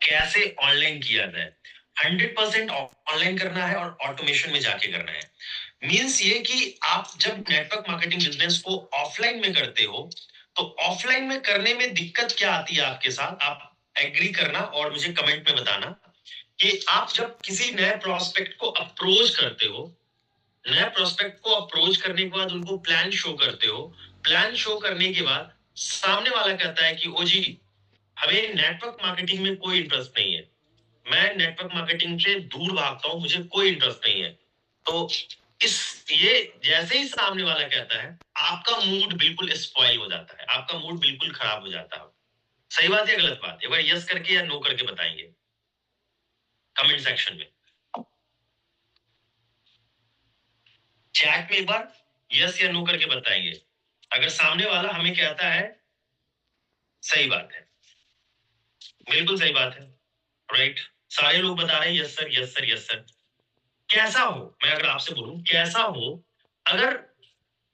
कैसे ऑनलाइन किया जाए। 100% ऑनलाइन करना है और ऑटोमेशन में जाके करना है। मीन्स ये कि आप जब नेटवर्क मार्केटिंग बिजनेस को ऑफलाइन में करते हो तो ऑफलाइन में करने में दिक्कत क्या आती है आपके साथ, आप एग्री करना और मुझे कमेंट में बताना कि आप जब किसी नए प्रोस्पेक्ट को अप्रोच करते हो, नए प्रोस्पेक्ट को अप्रोच करने के बाद उनको प्लान शो करते हो, प्लान शो करने के बाद सामने वाला कहता है कि ओ जी, हमें नेटवर्क मार्केटिंग में कोई इंटरेस्ट नहीं है, मैं नेटवर्क मार्केटिंग से दूर भागता हूं, मुझे कोई इंटरेस्ट नहीं है। तो इस ये जैसे ही सामने वाला कहता है, आपका मूड बिल्कुल स्पॉइल हो जाता है, आपका मूड बिल्कुल खराब हो जाता है। सही बात है गलत बात? एक बार यस करके या नो करके बताएंगे कमेंट सेक्शन में, चैट में एक बार यस या नो करके बताएंगे अगर सामने वाला हमें कहता है सही बात है, बिल्कुल सही बात है, राइट। सारे लोग बता रहे हैं yes sir, yes sir, yes sir. कैसा हो, मैं अगर आपसे बोलूं कैसा हो अगर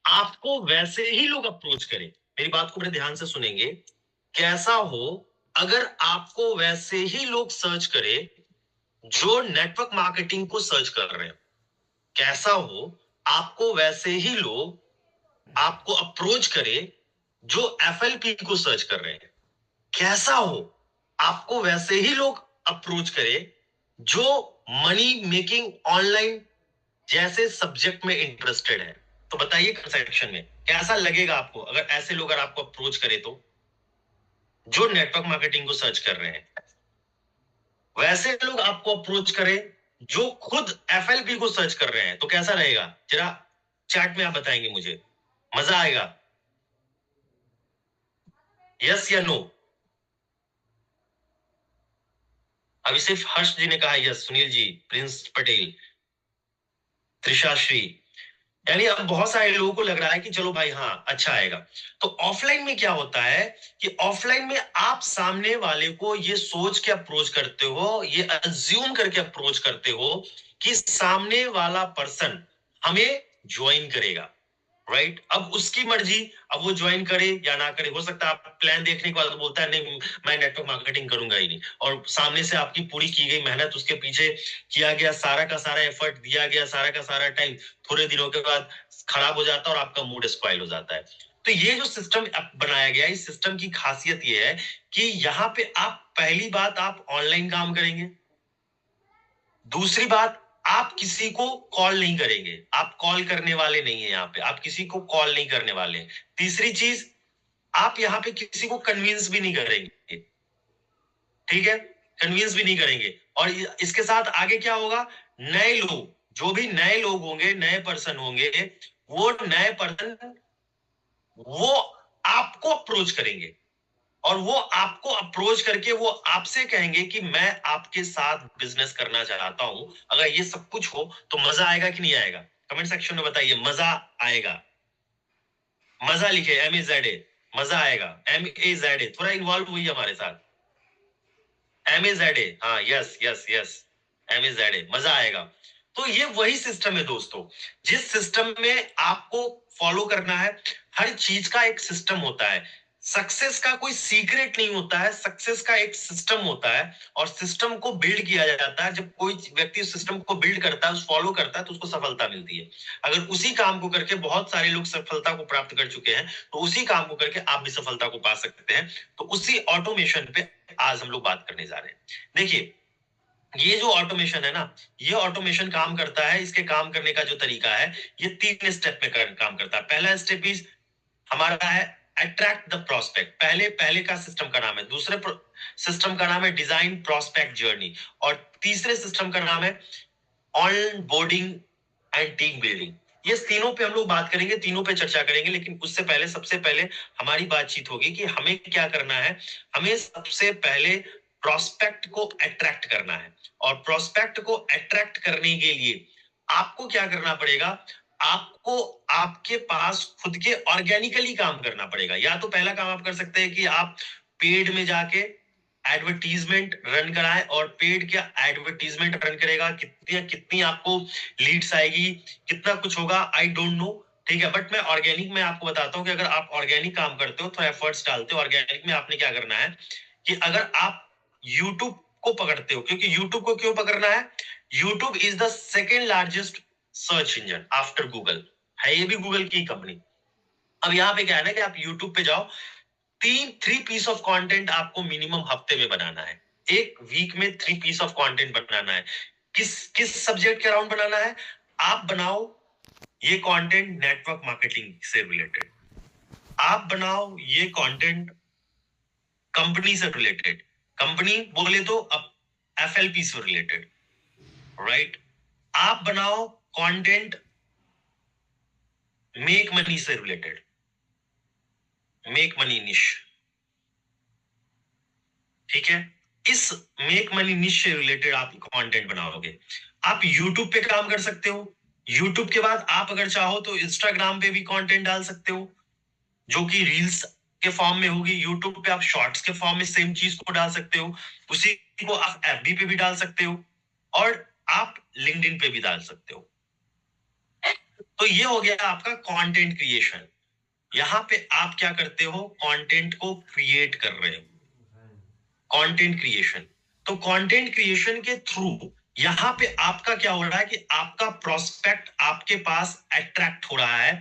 आपको वैसे ही लोग अप्रोच करें, मेरी बात को बड़े ध्यान से सुनेंगे। कैसा हो अगर आपको वैसे ही लोग सर्च करें जो नेटवर्क मार्केटिंग को सर्च कर रहे हैं। कैसा हो आपको वैसे ही लोग आपको अप्रोच करें जो एफएलपी को सर्च कर रहे हैं। कैसा हो आपको वैसे ही लोग अप्रोच करें जो मनी मेकिंग ऑनलाइन जैसे सब्जेक्ट में इंटरेस्टेड है। तो बताइए सेक्शन में कैसा लगेगा आपको अगर ऐसे लोग अगर आपको अप्रोच करे तो, जो नेटवर्क मार्केटिंग को सर्च कर रहे हैं। वैसे लोग आपको अप्रोच करें जो खुद एफएलपी को सर्च कर रहे हैं, तो कैसा रहेगा जरा चैट में आप बताएंगे मुझे, मजा आएगा? यस या नो? अभी सिर्फ हर्ष जी ने कहा यस, सुनील जी, प्रिंस पटेल, त्रिशा श्री, यानी अब बहुत सारे लोगों को लग रहा है कि चलो भाई हाँ अच्छा आएगा। तो ऑफलाइन में क्या होता है कि ऑफलाइन में आप सामने वाले को ये सोच के अप्रोच करते हो, ये अज्यूम करके अप्रोच करते हो कि सामने वाला पर्सन हमें ज्वाइन करेगा, राइट। अब उसकी मर्जी, अब वो ज्वाइन करे या ना करे। हो सकता है आप प्लान देखने के बाद बोलता है नहीं मैं नेटवर्क मार्केटिंग करूंगा ही नहीं, और सामने से आपकी पूरी की गई मेहनत, उसके पीछे किया गया सारा का सारा एफर्ट, दिया गया सारा का सारा टाइम थोड़े दिनों के बाद खराब हो जाता है और आपका मूड स्पॉइल हो जाता है। तो ये जो सिस्टम बनाया गया, इस सिस्टम की खासियत ये है कि यहाँ पे आप पहली बात आप ऑनलाइन काम करेंगे, दूसरी बात आप किसी को कॉल नहीं करेंगे, आप कॉल करने वाले नहीं है यहाँ पे, आप किसी को कॉल नहीं करने वाले। तीसरी चीज, आप यहाँ पे किसी को कन्विंस भी नहीं करेंगे, ठीक है, कन्विंस भी नहीं करेंगे। और इसके साथ आगे क्या होगा, नए लोग, जो भी नए लोग होंगे, नए पर्सन होंगे, वो नए पर्सन वो आपको अप्रोच करेंगे और वो आपको अप्रोच करके वो आपसे कहेंगे कि मैं आपके साथ बिजनेस करना चाहता हूं। अगर ये सब कुछ हो तो मजा आएगा कि नहीं आएगा? कमेंट सेक्शन में बताइए, मजा आएगा? मजा लिखे MAZA, मजा आएगा, MAZA, थोड़ा इन्वॉल्व हुई हमारे साथ। MAZA, हाँ, यस यस यस, MAZA, मजा आएगा। तो ये वही सिस्टम है दोस्तों, जिस सिस्टम में आपको फॉलो करना है। हर चीज का एक सिस्टम होता है, सक्सेस का कोई सीक्रेट नहीं होता है, सक्सेस का एक सिस्टम होता है और सिस्टम को बिल्ड किया जाता है। जब कोई व्यक्ति सिस्टम को बिल्ड करता है, फॉलो करता है, तो उसको सफलता मिलती है। अगर उसी काम को करके बहुत सारे लोग सफलता को प्राप्त कर चुके हैं, तो उसी काम को करके आप भी सफलता को पा सकते हैं। तो उसी ऑटोमेशन पे आज हम लोग बात करने जा रहे हैं। देखिए, ये जो ऑटोमेशन है ना, ये ऑटोमेशन काम करता है, इसके काम करने का जो तरीका है, ये 3 स्टेप में काम करता है। पहला स्टेप इज हमारा है अट्रैक्ट द प्रोस्पेक्ट, पहले पहले का सिस्टम का नाम है। दूसरे सिस्टम का नाम है डिजाइन प्रोस्पेक्ट जर्नी, और तीसरे सिस्टम का नाम है on boarding and team building. ये तीनों पे हम लोग बात करेंगे, तीनों पे चर्चा करेंगे, लेकिन उससे पहले सबसे पहले हमारी बातचीत होगी कि हमें क्या करना है। हमें सबसे पहले प्रोस्पेक्ट को अट्रैक्ट करना है, और प्रोस्पेक्ट को अट्रैक्ट करने के लिए आपको क्या करना पड़ेगा, आपको आपके पास खुद के ऑर्गेनिकली काम करना पड़ेगा। या तो पहला काम आप कर सकते हैं कि आप पेड में जाके एडवर्टीजमेंट रन कराएं, और पेड क्या एडवर्टीजमेंट रन करेगा, कितनी कितनी आपको लीड्स आएगी, कितना कुछ होगा, आई डोंट नो, ठीक है। बट मैं ऑर्गेनिक में आपको बताता हूं कि अगर आप ऑर्गेनिक काम करते हो तो एफर्ट्स डालते हो ऑर्गेनिक में, आपने क्या करना है कि अगर आप यूट्यूब को पकड़ते हो, क्योंकि यूट्यूब को क्यों पकड़ना है? YouTube is the second largest search engine after Google, है ये भी गूगल की कंपनी। अब यहाँ पे क्या है ना कि आप यूट्यूब पे जाओ, 3 पीस ऑफ कंटेंट आपको मिनिमम हफ्ते में बनाना है, एक वीक में 3 पीस ऑफ कंटेंट बनाना है। किस किस सब्जेक्ट के अराउंड बनाना है? आप बनाओ ये कंटेंट नेटवर्क मार्केटिंग से रिलेटेड, आप बनाओ ये कंटेंट कंपनी से रिलेटेड, कंपनी बोले तो अब एफएलपी से रिलेटेड, राइट? आप बनाओ कंटेंट मेक मनी से रिलेटेड, मेक मनी निश, ठीक है? इस मेक मनी निश से रिलेटेड आप कंटेंट बनाओगे। आप यूट्यूब पे काम कर सकते हो, यूट्यूब के बाद आप अगर चाहो तो इंस्टाग्राम पे भी कंटेंट डाल सकते हो, जो कि रील्स के फॉर्म में होगी। यूट्यूब पे आप शॉर्ट्स के फॉर्म में सेम चीज को डाल सकते हो, उसी को आप एफबी पे भी डाल सकते हो, और आप लिंक्डइन पे भी डाल सकते हो। तो ये हो गया आपका कंटेंट क्रिएशन। यहां पे आप क्या करते हो? कंटेंट को क्रिएट कर रहे हो, कंटेंट क्रिएशन। तो कंटेंट क्रिएशन के थ्रू यहां पे आपका क्या हो रहा है कि आपका प्रोस्पेक्ट आपके पास अट्रैक्ट हो रहा है,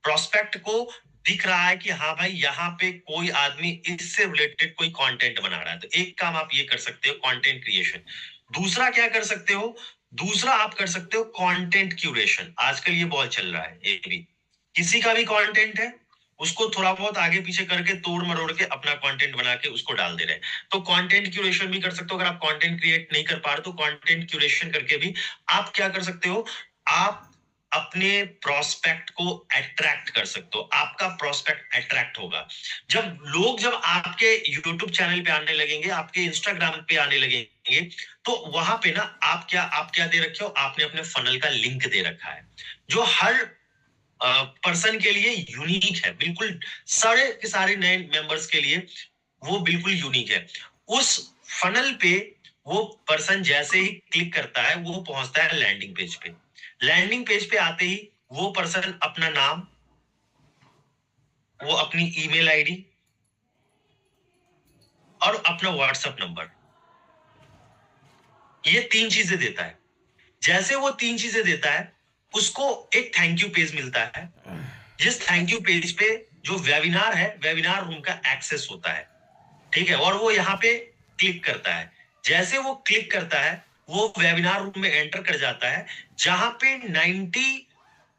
प्रोस्पेक्ट को दिख रहा है कि हाँ भाई यहाँ पे कोई आदमी इससे रिलेटेड कोई कंटेंट बना रहा है। तो एक काम आप ये कर सकते हो, कंटेंट क्रिएशन। दूसरा क्या कर सकते हो? दूसरा आप कर सकते हो कंटेंट क्यूरेशन। आजकल ये बहुत चल रहा है, ये भी किसी का भी कंटेंट है उसको थोड़ा बहुत आगे पीछे करके तोड़ मरोड़ के अपना कंटेंट बना के उसको डाल दे रहे हैं। तो कंटेंट क्यूरेशन भी कर सकते हो। अगर आप कंटेंट क्रिएट नहीं कर पा रहे तो कंटेंट क्यूरेशन करके भी आप क्या कर सकते हो? आप अपने प्रोस्पेक्ट को अट्रैक्ट कर सकते हो। आपका प्रोस्पेक्ट अट्रैक्ट होगा जब आपके यूट्यूब चैनल पे आने लगेंगे, आपके इंस्टाग्राम पे आने लगेंगे, तो वहां पे ना आप क्या दे रखे हो? आपने अपने फनल का लिंक दे रखा है, जो हर पर्सन के लिए यूनिक है, बिल्कुल सारे के सारे नए मेंबर्स के लिए वो बिल्कुल यूनिक है। उस फनल पे वो पर्सन जैसे ही क्लिक करता है वो पहुंचता है लैंडिंग पेज पे। लैंडिंग पेज पे आते ही वो पर्सन अपना नाम, वो अपनी ईमेल आईडी और अपना व्हाट्सएप नंबर, ये 3 चीजें देता है। जैसे वो 3 चीजें देता है उसको एक थैंक यू पेज मिलता है, जिस थैंक यू पेज पे जो वेबिनार है, वेबिनार रूम का एक्सेस होता है, ठीक है? और वो यहाँ पे क्लिक करता है। जैसे वो क्लिक करता है वो वेबिनार रूम में एंटर कर जाता है, जहां पे 90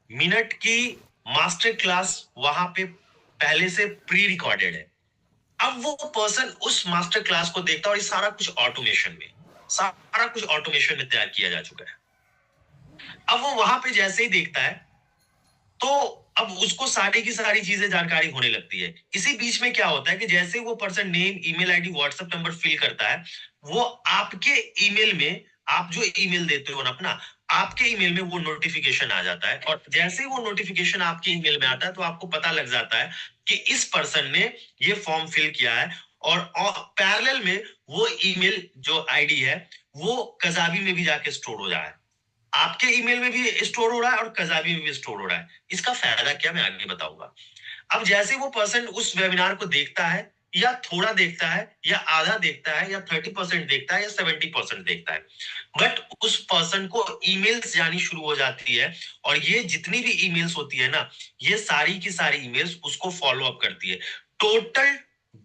मिनट की मास्टर क्लास वहां पे पहले से प्री रिकॉर्डेड है। अब वो पर्सन उस मास्टर क्लास को देखता है, और ये सारा कुछ ऑटोमेशन में तैयार किया जा चुका है। अब वो वहां पे जैसे ही देखता है तो अब उसको सारी की सारी चीजें जानकारी होने लगती है। इसी बीच में क्या होता है कि जैसे वो person name, email ID, WhatsApp number fill करता है, वो आपके ईमेल में, आप जो ईमेल देते हो ना अपना, आपके ईमेल में वो नोटिफिकेशन आ जाता है। और जैसे ही वो नोटिफिकेशन आपके ईमेल में आता है तो आपको पता लग जाता है कि इस पर्सन ने ये फॉर्म फिल किया है, और पैरेलल में वो ईमेल जो आईडी है वो कजाबी में भी जाके स्टोर हो जाए, आपके ईमेल में भी स्टोर हो रहा है और कजाबी में भी स्टोर हो रहा है। इसका फायदा क्या मैं आगे बताऊंगा। अब जैसे वो पर्सन उस वेबिनार को देखता है, या थोड़ा देखता है, या आधा देखता है, या 30% देखता है, या 70% देखता है, बट उस पर्सन को ईमेल्स जानी शुरू हो जाती है, और ये जितनी भी ईमेल्स होती है ना, ये सारी की सारी ईमेल्स उसको फॉलो अप करती है। टोटल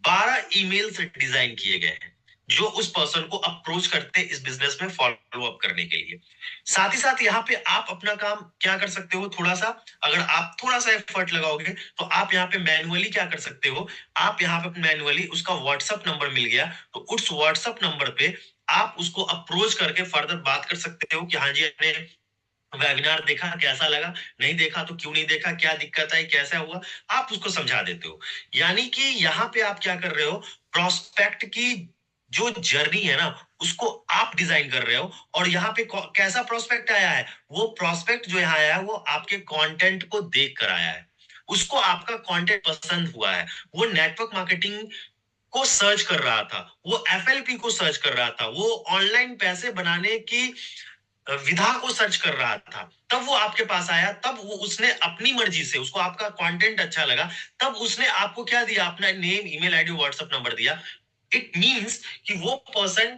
12 ईमेल्स डिजाइन किए गए हैं जो उस पर्सन को अप्रोच करते हैं इस बिजनेस में फॉलो अप करने के लिए। साथ ही साथ यहाँ पे आप अपना काम क्या कर सकते हो, थोड़ा सा अगर आप थोड़ा सा एफर्ट लगाओगे तो आप यहाँ पे मैनुअली क्या कर सकते हो, आप यहाँ पे मैनुअली उसका व्हाट्सएप नंबर मिल गया तो उस व्हाट्सएप नंबर पे आप उसको अप्रोच करके फर्दर बात कर सकते हो कि हाँ जी आपने वेबिनार देखा, कैसा लगा, नहीं देखा तो क्यों नहीं देखा, क्या दिक्कत आई, कैसा हुआ, आप उसको समझा देते हो। यानी कि यहाँ पे आप क्या कर रहे हो, प्रोस्पेक्ट की जो जर्नी है ना उसको आप डिजाइन कर रहे हो। और यहाँ पे कैसा प्रोस्पेक्ट आया है, वो प्रोस्पेक्ट जो यहाँ आया है वो आपके कंटेंट को देख कर आया है, उसको आपका कंटेंट पसंद हुआ है, वो नेटवर्क मार्केटिंग को सर्च कर रहा था, वो एफएलपी को सर्च कर रहा था, वो ऑनलाइन पैसे बनाने की विधा को सर्च कर रहा था, तब वो आपके पास आया, तब वो उसने अपनी मर्जी से, उसको आपका कंटेंट अच्छा लगा, तब उसने आपको क्या दिया, अपना name, email ID, WhatsApp number दिया। इट मींस कि वो पर्सन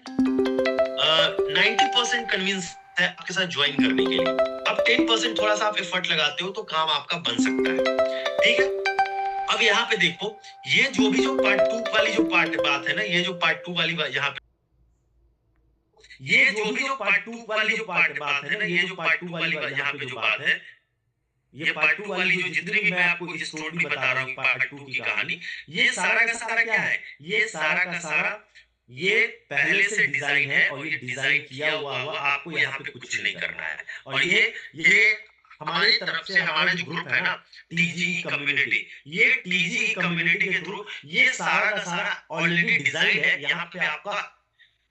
90% कन्विंस है आपके साथ ज्वाइन करने के लिए। अब 10% थोड़ा सा आप एफर्ट लगाते हो तो काम आपका बन सकता है, ठीक है। अब यहाँ पे देखो, ये जो भी जो पार्ट 2 वाली जो बात है ना, ये जो पार्ट 2 वाली यहाँ पे, ये जो भी जो पार्ट 2 वाली जो बात है ना, ये जो पार्ट 2 वाली यहाँ पे जो बात है, ये पार्ट 2 वाली जो जितनी भी मैं आपको ये स्टोरी बता रहा हूँ, पार्ट 2 की कहानी, ये सारा का सारा क्या है, ये सारा का सारा ये पहले से डिजाइन है और ये डिजाइन किया हुआ आपको यहाँ पे कुछ नहीं करना है। और ये हमारे तरफ से हमारा जो ग्रुप है ना, टीजीई कम्युनिटी, ये टीजीई कम्युनिटी के थ्रू ये सारा का सारा ऑलरेडी डिजाइन है। यहाँ पे आपका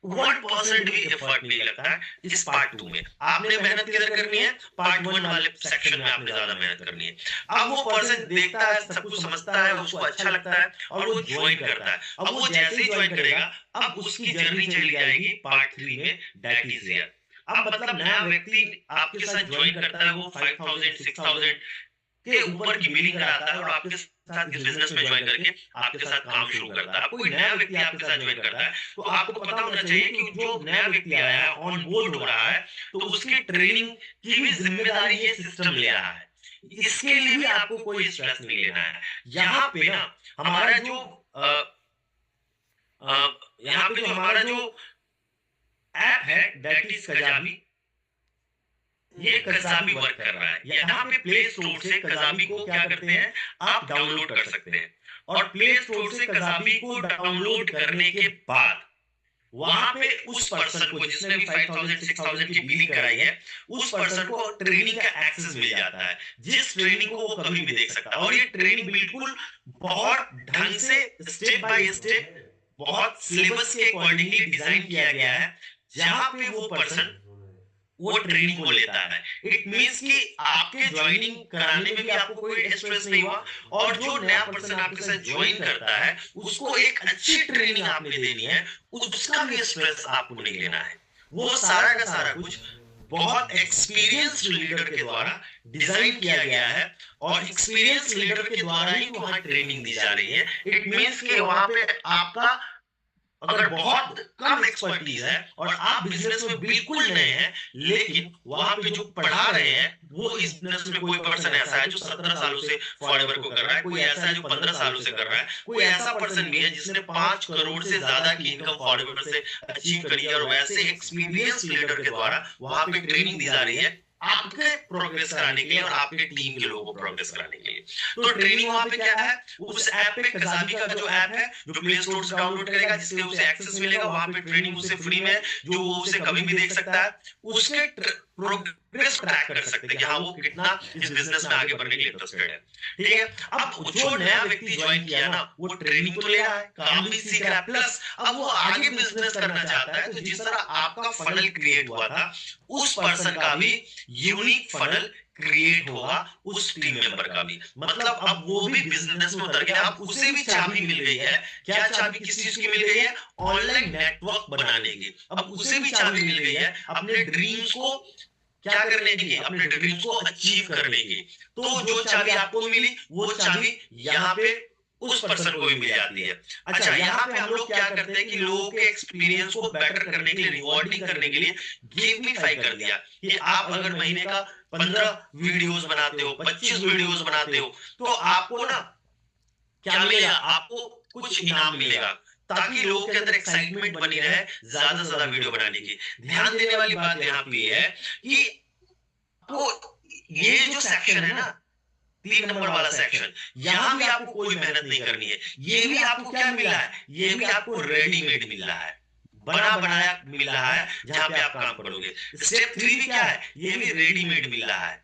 1% भी एफर्ट नहीं लगता है इस पार्ट 2 में। आपने मेहनत किधर करनी है, पार्ट 1 वाले सेक्शन में आपने ज्यादा मेहनत करनी है। अब वो पर्सन देखता है, सब कुछ समझता है, उसको अच्छा लगता है और वो ज्वाइन करता है। अब वो जैसे ही ज्वाइन करेगा, अब उसकी जर्नी चली जाएगी पार्ट 3 में, दैट इज हियर। अब मतलब नया व्यक्ति आपके साथ ज्वाइन करता है, वो 5000 6000 के ऊपर की बिलिंग कराता है और आपके साथ इस बिजनेस में ज्वाइन करके आपके साथ काम शुरू करता है। कोई नया व्यक्ति आपके साथ ज्वाइन करता है तो आपको पता होना चाहिए कि जो नया व्यक्ति आया है, ऑन बोर्ड हो रहा है, तो उसकी ट्रेनिंग की भी जिम्मेदारी ये सिस्टम ले रहा है। इसके लिए भी आपको कोई स्ट्रेस नहीं लेना है। यहाँ पे ना हमारा जो यहाँ पे जो हमारा जो ऐप है, दैट इज कजाबी, ये कजाबी वर्क कर रहा है। यहाँ पे प्ले स्टोर से कजाबी को क्या करते हैं, आप डाउनलोड कर सकते हैं। और प्ले स्टोर से कजाबी को डाउनलोड करने के बाद वहां पे उस पर्सन को जिसने भी 5000 6000 की बिलिंग कराई है, उस पर्सन को ट्रेनिंग का एक्सेस मिल जाता है, जिस ट्रेनिंग को वो कभी भी देख सकता है। और ये ट्रेनिंग बिल्कुल बहुत ढंग से स्टेप बाय स्टेप, बहुत सिलेबस के अकॉर्डिंगली डिजाइन किया गया है, जहां पे वो पर्सन वो ट्रेनिंग को लेता है। इट मींस कि आपके ज्वाइनिंग कराने में भी आपको कोई स्ट्रेस नहीं हुआ, और जो नया पर्सन आपके साथ ज्वाइन करता है उसको एक अच्छी ट्रेनिंग आपने देनी है, उसका भी स्ट्रेस आपको नहीं लेना है। वो सारा का सारा कुछ बहुत एक्सपीरियंस्ड लीडर के द्वारा डिजाइन किया गया है, और एक्सपीरियंस लीडर के द्वारा ही वहां ट्रेनिंग दी जा रही है। इट मींस कि वहां पे आपका अगर बहुत कम एक्सपर्टीज है और आप बिजनेस में बिल्कुल नए हैं, लेकिन वहां पे जो पढ़ा रहे हैं वो इस बिजनेस में कोई पर्सन ऐसा है जो 17 सालों से फॉरएवर को कर रहा है, कोई ऐसा है जो 15 सालों से कर रहा है, कोई ऐसा पर्सन भी है जिसने 5 करोड़ से ज्यादा की इनकम फॉरएवर से अचीव करी है। और वैसे एक्सपीरियंस लीडर के द्वारा वहां पे ट्रेनिंग दी जा रही है आपके प्रोग्रेस कराने के लिए और आपके टीम के लोगों को प्रोग्रेस कराने के लिए। तो ट्रेनिंग वहां पे क्या है, उस ऐप पे कजाबी का जो ऐप है, जो प्ले स्टोर से डाउनलोड करेगा, जिससे उसे एक्सेस मिलेगा, वहां पे ट्रेनिंग उसे फ्री में, जो वो उसे कभी भी देख सकता है, उसके प्रोग्रेस ट्रैक कर सकते हैं कि हाँ वो कितना इस बिजनेस में आगे बढ़ने के लिए इंटरेस्टेड है। ठीक है, अब जो नया व्यक्ति ज्वाइन किया ना, वो ट्रेनिंग तो ले रहा है, काम भी सीख रहा है, प्लस अब वो आगे बिजनेस करना चाहता है। तो जिस तरह आपका फनल क्रिएट हुआ था, उस पर्सन का भी यूनिक फनल क्रिएट होगा, उस टीम मेंबर का भी। मतलब अब वो भी बिजनेस में उतर गया, अब उसे भी चाबी मिल गई है। क्या चाबी किस चीज की मिल गई है, ऑनलाइन नेटवर्क बनाने की। अब उसे भी चाबी मिल गई है अपने ड्रीम्स को क्या करने की, अपने ड्रीम्स को अचीव करने की। तो जो चाबी आपको मिली, वो चाबी यहाँ पे उस पर्सन को भी मिल जाती है। अच्छा, यहाँ पे हम लोग क्या करते हैं कि लोगों के एक्सपीरियंस को बेटर करने के लिए, रिवॉर्डिंग करने के लिए गेमिफाई कर दिया कि आप अगर महीने का 15 वीडियोस बनाते हो, 25 वीडियोस बनाते हो, तो आपको ना क्या मिलेगा, आपको कुछ इनाम मिलेगा, ताकि लोगों के अंदर एक्साइटमेंट बनी रहे ज्यादा से ज्यादा वीडियो बनाने की। ध्यान देने वाली बात यहाँ पे है कि तो ये जो सेक्शन है ना, 3 नंबर वाला सेक्शन, यहाँ भी आपको कोई मेहनत नहीं करनी है। ये भी आपको क्या मिला है, ये भी आपको रेडीमेड मिल रहा है, बना बनाया मिल रहा है, जहां पे आप काम करोगे। स्टेप 3 भी क्या है, ये भी रेडीमेड मिल रहा है।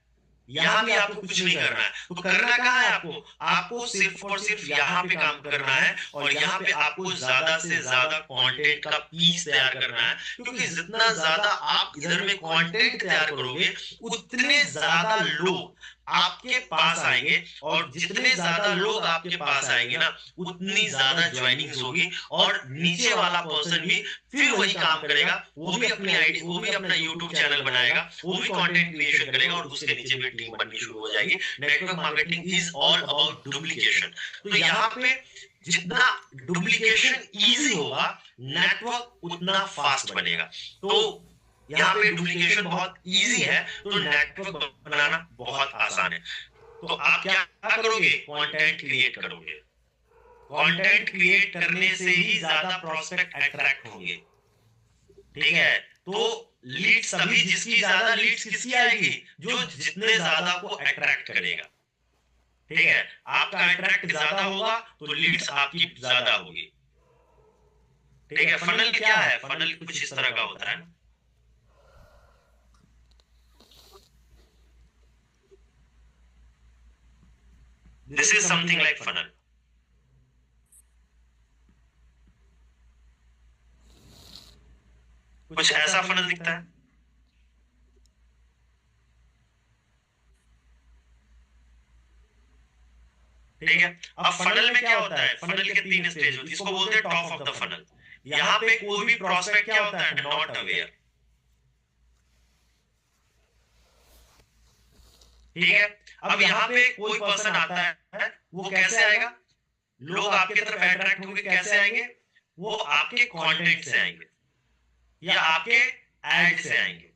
यहाँ भी आपको कुछ नहीं करना है। तो करना कहाँ है आपको, आपको सिर्फ और सिर्फ यहाँ पे काम करना है, और यहाँ पे आपको ज्यादा से ज्यादा कंटेंट का पीस तैयार करना है। क्योंकि जितना ज्यादा आप इधर में कंटेंट तैयार करोगे, उतने ज्यादा लोग आपके पास आएंगे, और जितने ज्यादा लोग आपके पास आएंगे ना, उतनी ज्यादा ज्वाइनिंग्स होगी, और नीचे वाला पर्सन भी फिर वही काम करेगा, वो भी अपनी आईडी, वो भी अपना यूट्यूब चैनल बनाएगा, वो भी कंटेंट क्रिएशन करेगा, और उसके नीचे भी टीम बननी शुरू हो जाएगी। Network marketing is all about duplication. तो यहाँ पे जितना डुप्लीकेशन इजी होगा, नेटवर्क उतना फास्ट बनेगा। तो यहाँ पे डुप्लीकेशन बहुत इजी है, तो नेटवर्क बनाना बहुत आसान है। तो आप क्या करोगे? कंटेंट क्रिएट करोगे। कंटेंट क्रिएट करने से ही ज्यादा प्रोस्पेक्ट अट्रैक्ट होंगे, ठीक है? तो लीड्स तभी, जिसकी ज्यादा लीड्स किसकी आएगी? जो जितने ज्यादा को अट्रैक्ट करेगा, ठीक है? आपका अट्रैक्ट ज्यादा होगा तो लीड्स आपकी ज्यादा होगी, ठीक है? फनल क्या है? फनल कुछ इस तरह का होता है। This is something like funnel. कुछ ऐसा फनल दिखता है। ठीक है? अब फनल में क्या होता है? फनल के 3 स्टेज होते हैं, इसको बोलते हैं टॉप ऑफ द फनल। यहां पे कोई भी प्रोस्पेक्ट क्या होता है? नॉट अवेयर, ठीक है? अब यहाँ पे कोई पर्सन आता है, वो कैसे आएगा? लोग आपके तरफ अट्रैक्ट होंगे, कैसे आएंगे? वो आपके कंटेंट से आएंगे, या आपके एड से आएंगे,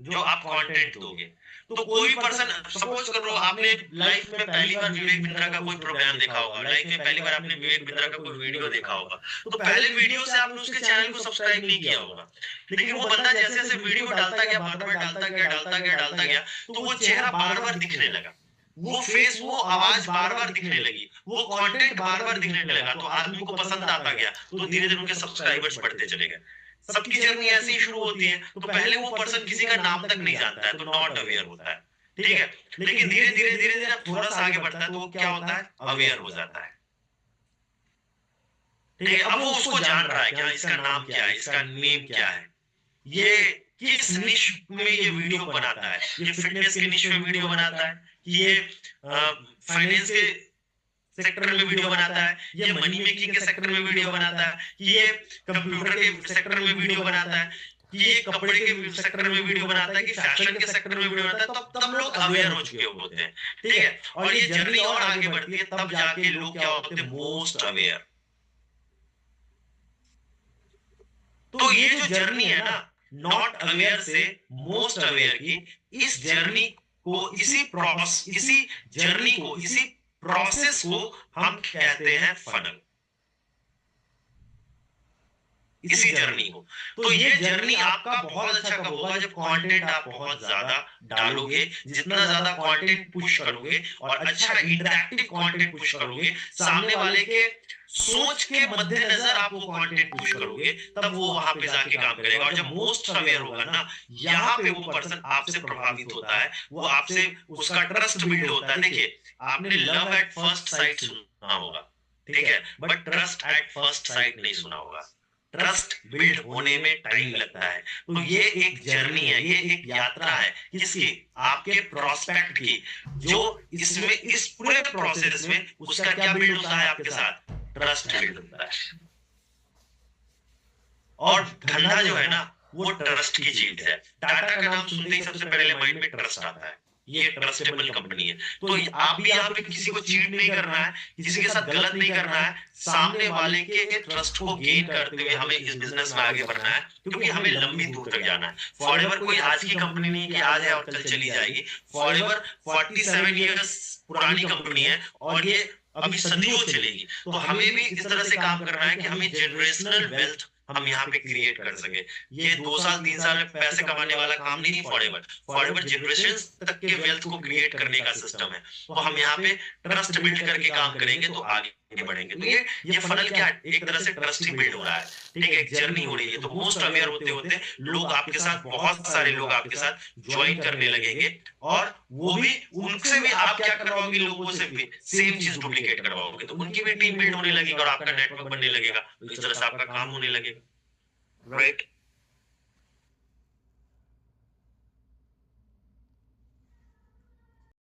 जो आप कंटेंट दोगे। तो कोई भी पर्सन, सपोज करो आपने लाइफ में पहली बार विवेक बिंद्रा का कोई प्रोग्राम देखा होगा, लाइफ में पहली बार आपने विवेक बिंद्रा का कोई वीडियो देखा होगा, तो पहले वीडियो से आपने उसके चैनल को सब्सक्राइब नहीं किया होगा, लेकिन वो बंदा जैसे जैसे वीडियो डालता गया, बार बार डालता गया, तो वो चेहरा बार बार दिखने लगा, वो फेस, वो आवाज बार बार दिखने लगी, वो कंटेंट बार बार दिखने लगा, तो आदमी को पसंद आता गया, तो धीरे धीरे उनके सब्सक्राइबर्स बढ़ते चले गए। सबकी जर्नी ऐसे ही शुरू होती है। तो पहले वो पर्सन किसी का नाम तक नहीं जानता है, तो नॉट अवेयर होता है, ठीक है? लेकिन धीरे धीरे जब थोड़ा सा आगे बढ़ता है, तो वो क्या होता है? अवेयर हो जाता है, ठीक है? अब वो उसको जान रहा है, क्या इसका नाम क्या है, इसका नेम क्या है, ये किस निश में ये वीडियो बनाता है, ये फिटनेस के निश में वीडियो बनाता है, ये फाइनेंस के सेक्टर में वीडियो बनाता है, ये मनी मेकिंग के सेक्टर में वीडियो बनाता है, ये कंप्यूटर के सेक्टर में वीडियो बनाता है, ये कपड़े के सेक्टर में वीडियो बनाता है, कि फैशन के सेक्टर में वीडियो बनाता है, तब लोग अवेयर हो चुके होते हैं, ठीक है? और ये जर्नी और आगे बढ़ती है, तब जाके लोग क्या होते हैं? Most aware. तो ये जो जर्नी है ना, नॉट अवेयर से मोस्ट अवेयर की, इस जर्नी को, इसी जर्नी को, इसी प्रोसेस को हम कहते हैं फनल, इसी जर्नी को। तो ये जर्नी आपका बहुत अच्छा कब होगा? जब कंटेंट आप बहुत ज्यादा डालोगे, जितना ज्यादा कंटेंट पुश करोगे और अच्छा इंटरैक्टिव कंटेंट पुश करोगे, सामने वाले के सोच के मद्देनजर आप वो कंटेंट पुश करोगे, तब वो वहां पे जाके काम करेगा। और जब मोस्ट अवेयर होगा ना, यहाँ पे वो पर्सन आपसे प्रभावित होता है, वो आपसे, उसका ट्रस्ट बिल्ड होता है। देखिए, आपने लव एट फर्स्ट साइट सुना होगा, ठीक है? But trust at first sight नहीं सुना होगा। ट्रस्ट बिल्ड होने में टाइम लगता है। तो ये एक जर्नी है, ये एक यात्रा है, किसकी? आपके प्रोस्पेक्ट की, जो इसमें, इस पूरे प्रोसेस में उसका क्या बिल्ड होता है आपके साथ? ट्रस्ट बिल्ड होता है। और धंधा जो है ना, वो ट्रस्ट की चीज है। टाटा का नाम सुनते ही सबसे पहले माइंड में ट्रस्ट आता है, ये ट्रस्टेबल कंपनी है। तो आप भी यहाँ पे किसी को चीट नहीं करना है, किसी के साथ गलत नहीं करना है, सामने वाले के ट्रस्ट को गेन करते हुए हमें इस बिजनेस में आगे बढ़ना है, क्योंकि हमें लंबी दूर तक जाना है। फॉरएवर कोई आज की कंपनी नहीं कि आज है और कल चली जाएगी। फॉरएवर 47 इयर्स पुरानी कंपनी है, और ये अभी सदियों चलेगी। तो हमें भी इस तरह से काम करना है कि हमें जनरेशनल वेल्थ हम यहाँ पे क्रिएट कर सके। ये 2 साल 3 साल में पैसे कमाने वाला काम नहीं, फॉरएवर जनरेशंस तक के वेल्थ को क्रिएट करने का सिस्टम है। तो हम यहाँ पे ट्रस्ट बिल्ड करके काम करेंगे तो आगे बढ़ेंगे। तो ये फनल क्या है? एक तरह से ट्रस्ट ही बिल्ड हो रहा है, ठीक है? एक जर्नी हो रही है। तो मोस्ट अवेयर होते होते लोग आपके साथ, बहुत सारे लोग आपके साथ ज्वाइन करने लगेंगे, और वो भी, उनसे भी आप क्या करवाओगे? लोगों से भी सेम चीज डुप्लीकेट करवाओगे, तो उनकी भी टीम बिल्ड होने लगेगी और आपका नेटवर्क बनने लगेगा। तो इस तरह से आपका काम होने लगेगा, राइट?